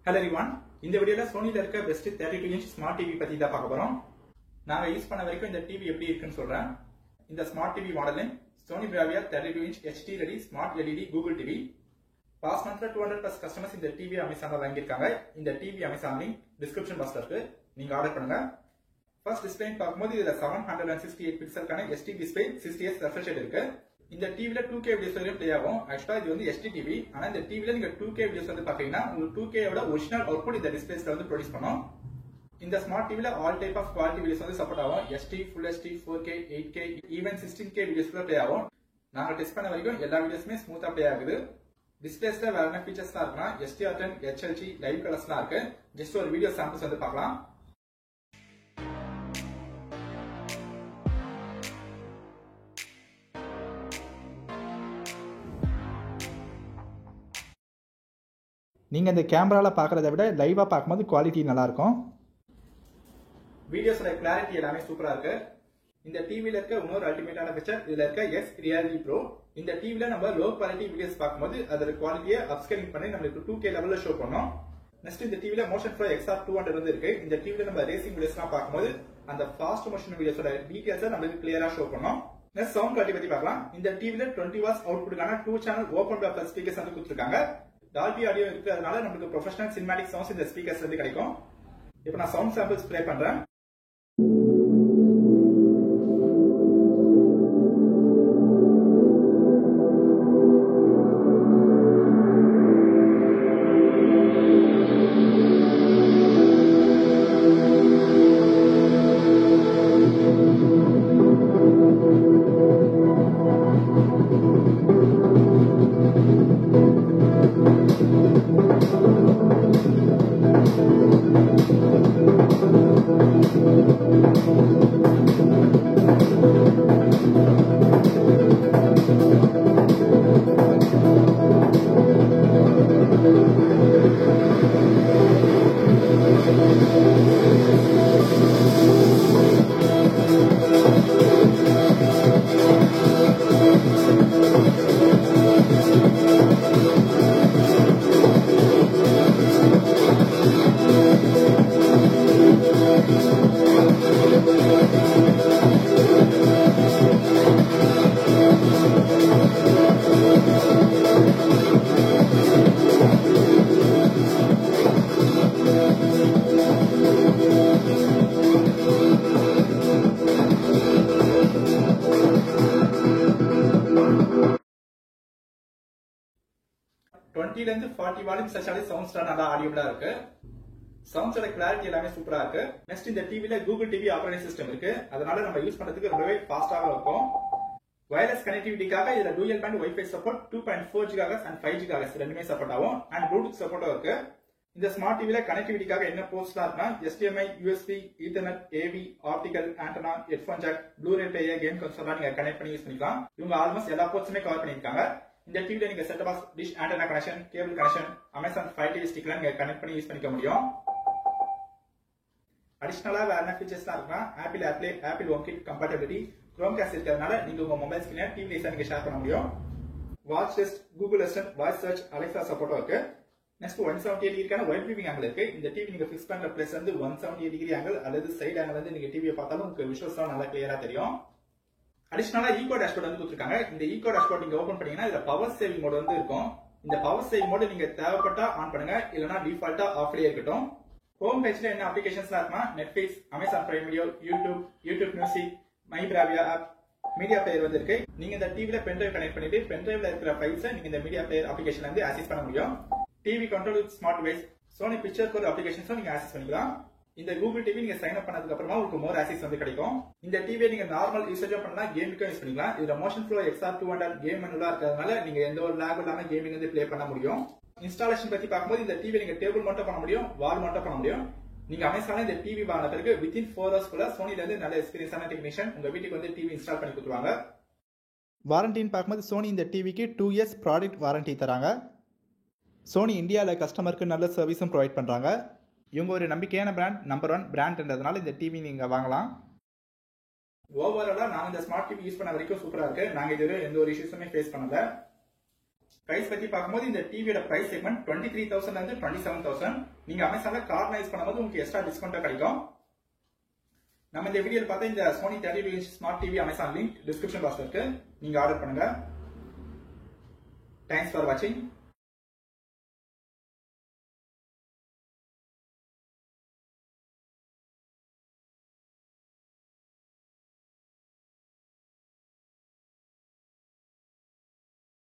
Hello everyone. இந்த வீடியோல சோனில இருக்க பெஸ்ட் 32 inch ஸ்மார்ட் டிவி பத்தி தான் பார்க்க போறோம். நாங்க யூஸ் பண்ண வரைக்கும் இந்த டிவி எப்படி இருக்குன்னு சொல்றேன். இந்த smart TV model Sony Bravia 32 inch HD ready smart LED Google TV. Past monthல 200+ customers இந்த டிவி Amazonல வாங்கியிருக்காங்க. இந்த டிவி Amazon லிங்க் டிஸ்கிரிப்ஷன் பாக்ஸ்ல இருக்கு. நீங்க ஆர்டர் பண்ணுங்க. ஃபர்ஸ்ட் டிஸ்ப்ளே பார்க்கும்போது இதுல 768 பிக்சலுக்கான HD display 60Hz refresh rate இருக்கு. இந்த டிவில 2K வீடியோஸ் வரைக்கும் ப்ளே ஆகும். ஆக்சுவலா இது வந்து HD டிவி. ஆனா இந்த டிவில நீங்க 2K வீடியோஸ் வந்து பாத்தீங்கன்னா உங்களுக்கு 2K ஓட ஒரிஜினல் அவுட்புட் இந்த டிஸ்ப்ளேஸ்ல வந்து ப்ரொடியூஸ் பண்ணும். இந்த ஸ்மார்ட் டிவில all type of quality videos வந்து சப்போர்ட் ஆகும். HD, Full HD, 4K, 8K, even 16K videos கூட ப்ளே ஆகும். நாங்க டெஸ்ட் பண்ண வரைக்கும் எல்லா வீடியோஸுமே ஸ்மூத்தா ப்ளே ஆகுது. டிஸ்ப்ளேஸ்ல வேற என்ன ஃபீச்சர்ஸ்லாம் இருக்குன்னா SDR10, HLG, லைவ் கலர்ஸ்லாம் இருக்கு. ஜஸ்ட் ஒரு வீடியோ சாம்பிள்ஸ் வந்து பார்க்கலாம். நீங்க இந்த கேமரால பார்க்கறதை விட லைவா பார்க்கும்போது குவாலிட்டி நல்லா இருக்கும். வீடியோஸோட கிளாரிட்டி எல்லாமே சூப்பரா இருக்கு. இந்த டிவில இருக்க இன்னொரு அல்டிமேட்டான ஃபீச்சர் இதுல இருக்க எஸ் ரியாலிட்டி ப்ரோ. இந்த டிவில நம்ம லோ குவாலிட்டி வீடியோஸ் பார்க்கும்போது அதோட குவாலிட்டியை அப்ஸ்கேலிங் பண்ணி நமக்கு 2K லெவல்ல ஷோ பண்ணும். நெக்ஸ்ட் இந்த டிவில மோஷன் ப்ரோ XR200 வந்து இருக்கு. இந்த டிவில நம்ம ரேசிங் வீடியோஸ்லாம் பார்க்கும்போது அந்த ஃபாஸ்ட் மோஷன் வீடியோஸோட டீடைல்ஸ் நமக்கு கிளியரா ஷோ பண்ணும். நெக்ஸ்ட் சவுண்ட் குவாலிட்டி பத்தி பார்க்கலாம். இந்த டிவில 20 வாட்ஸ் அவுட்புட்கான 2 சேனல் ஓபன் பிளாக் ஸ்பீக்கர்ஸ் வந்து கொடுத்திருக்காங்க. டால்பி ஆடியோ இருக்கிறதுனால நமக்கு ப்ரொஃபஷனல் சினிமேட்டிக் சவுண்ட்ஸ் இந்த ஸ்பீக்கர்ஸ்ல இருந்து கிடைக்கும். இப்போ நான் சவுண்ட் சாம்பிள்ஸ் ப்ளே பண்றேன். ல இருந்து 40 வால்யூம் செட்டாலே சவுண்ட்ஸ் நல்லா ஆடியபிளா இருக்கு. சவுண்ட்ஸோட கிளாரிட்டி எல்லாமே சூப்பரா இருக்கு. நெக்ஸ்ட் இந்த டிவில கூகுள் டிவி ஆபரேட்டிங் சிஸ்டம் இருக்கு. அதனால நம்ம யூஸ் பண்றதுக்கு ரொம்பவே ஃபாஸ்டாக இருக்கும். வயர்லெஸ் கனெக்டிவிட்டிக்காக இதுல dual pant wifi support 2.4 GHz and 5 GHz ரெண்டுமே சப்போர்ட் ஆகும். அண்ட் ப்ளூடூத் சப்போர்ட்டும் இருக்கு. இந்த ஸ்மார்ட் டிவில கனெக்டிவிட்டிக்காக என்ன போர்ட்ஸ்லாம் இருக்குன்னா HDMI, USB, Ethernet, AV, optical, antenna, headphone jack, Blu-ray player, game கன்சோல்லாம் நீங்க கனெக்ட் பண்ணி யூஸ் பண்ணிக்கலாம். இவங்க ஆல்மோஸ்ட் எல்லா போர்ட்ஸுமே கவர் பண்ணிருக்காங்க. இந்த டிவில நீங்க set box, dish antenna connection, cable connection, Amazon Fire TV ஸ்டிக்லாம் நீங்க கனெக்ட் பண்ணி யூஸ் பண்ணிக்க முடியும். அடிஷனலா வேற என்ன ஃபீச்சர்ஸ்லாம் இருக்குன்னா Apple AirPlay, Apple HomeKit compatibility, Chromecast இருக்கிறதுனால நீங்க உங்க மொபைல் ஸ்கிரீனை டிவில நீங்க ஷேர் பண்ண முடியும். Watch list, Google Assistant, voice search, Alexa சப்போர்ட்டும் இருக்கு. நெக்ஸ்ட் 178 டிகிரிக்கான வைட் வியூவிங் ஆங்கிள் இருக்கு. இந்த டிவி நீங்க ஃபிக்ஸ் பண்ற பிளேஸ் வந்து 178 டிகிரி ஆங்கிள் அல்லது சைடு ஆங்கிள் வந்து நீங்க டிவியை பார்த்தாலும் உங்களுக்கு விஷுவல்ஸ்லாம் நல்லா கிளியரா தெரியும். அடிஷனலா ஈகோ டேஷ்போர்ட் வந்து கொடுத்திருக்காங்க. இந்த ஈகோ டேஷ்போர்ட் நீங்க ஓபன் பண்ணீங்கன்னா இதுல பவர் சேவிங் மோட் வந்து இருக்கும். இந்த பவர் சேவிங் மோட் நீங்க தேவைப்பட்டா ஆன் பண்ணுங்க, இல்லனா டிஃபால்ட்டா ஆஃப்லயே இருக்கட்டும். ஹோம் பேஜ்ல என்ன அப்ளிகேஷன்ஸ்லாம் இருக்குன்னா Netflix, Amazon Prime Video, YouTube Music, My Bravia app, media player வந்து இருக்கு. நீங்க இந்த டிவில பென்ட்ரைவ் கனெக்ட் பண்ணிட்டு பென்ட்ரைவ்ல இருக்கிற ஃபைல்ஸை நீங்க இந்த மீடியா பிளேயர் அப்ளிகேஷன்ல இருந்து ஆக்சஸ் பண்ண முடியும். TV control with smart device, Sony picture core அப்ளிகேஷன்ஸும் நீங்க ஆக்சஸ் பண்ணிக்கலாம். இந்த கூகுள் டிவி நீங்க சைன் அப் பண்ணதுக்கு அப்புறமா உங்களுக்கு மோர் ஆக்சஸ் வந்து கிடைக்கும். இந்த டிவியை நீங்க நார்மல் யூசேஜா பண்ணலாம், கேமுக்கும் யூஸ் பண்ணிக்கலாம். இதுல மோஷன் ப்ரோ XR200 கேம் மெனுலா இருக்கிறதுனால நீங்க எந்த ஒரு லாக் இல்லாம கேமிங் வந்து ப்ளே பண்ண முடியும். இன்ஸ்டாலேஷன் பத்தி பார்க்கும்போது இந்த டிவி நீங்க டேபிள் மட்டும் பண்ண முடியும், வால் மட்டும் பண்ண முடியும். நீங்க அமேசான்ல இந்த டிவி வாங்கின பிறகு வித்தின் 4 hours குள்ள சோனில இருந்து நல்ல எக்ஸ்பீரியன்ஸான டெக்னீஷியன் உங்க வீட்டுக்கு வந்து டிவி இன்ஸ்டால் பண்ணி கொடுத்துருவாங்க. வாரண்டின்னு பார்க்கும்போது சோனி இந்த டிவிக்கு 2 years ப்ராடக்ட் வாரண்டி தராங்க. சோனி இந்தியாவில் கஸ்டமருக்கு நல்ல சர்வீஸும் ப்ரொவைட் பண்றாங்க. இவங்க ஒரு நம்பிக்கையான பிராண்ட், நம்பர் 1 பிராண்ட்ன்றதுனால இந்த டிவி நீங்க வாங்கலாம். ஓவராலா நாங்க இந்த ஸ்மார்ட் டிவி யூஸ் பண்ண வரைக்கும் சூப்பரா இருக்கு. நாங்க இதுவரை எந்த ஒரு இஷ்யூஸுமே ஃபேஸ் பண்ணல. பிரைஸ் பத்தி பார்க்கும்போது இந்த டிவியோட பிரைஸ் செக்மெண்ட் 23,000 இருந்து 27,000. நீங்க அமேசான்ல கார்னரைஸ் பண்ணும்போது உங்களுக்கு எக்ஸ்ட்ரா டிஸ்கவுண்ட் கிடைக்கும். நம்ம இந்த வீடியோல பார்த்தா இந்த Sony 32 inch smart TV Amazon link description பாக்ஸ்ல இருக்கு. நீங்க ஆர்டர் பண்ணுங்க. தேங்க்ஸ் ஃபார் வாட்சிங்.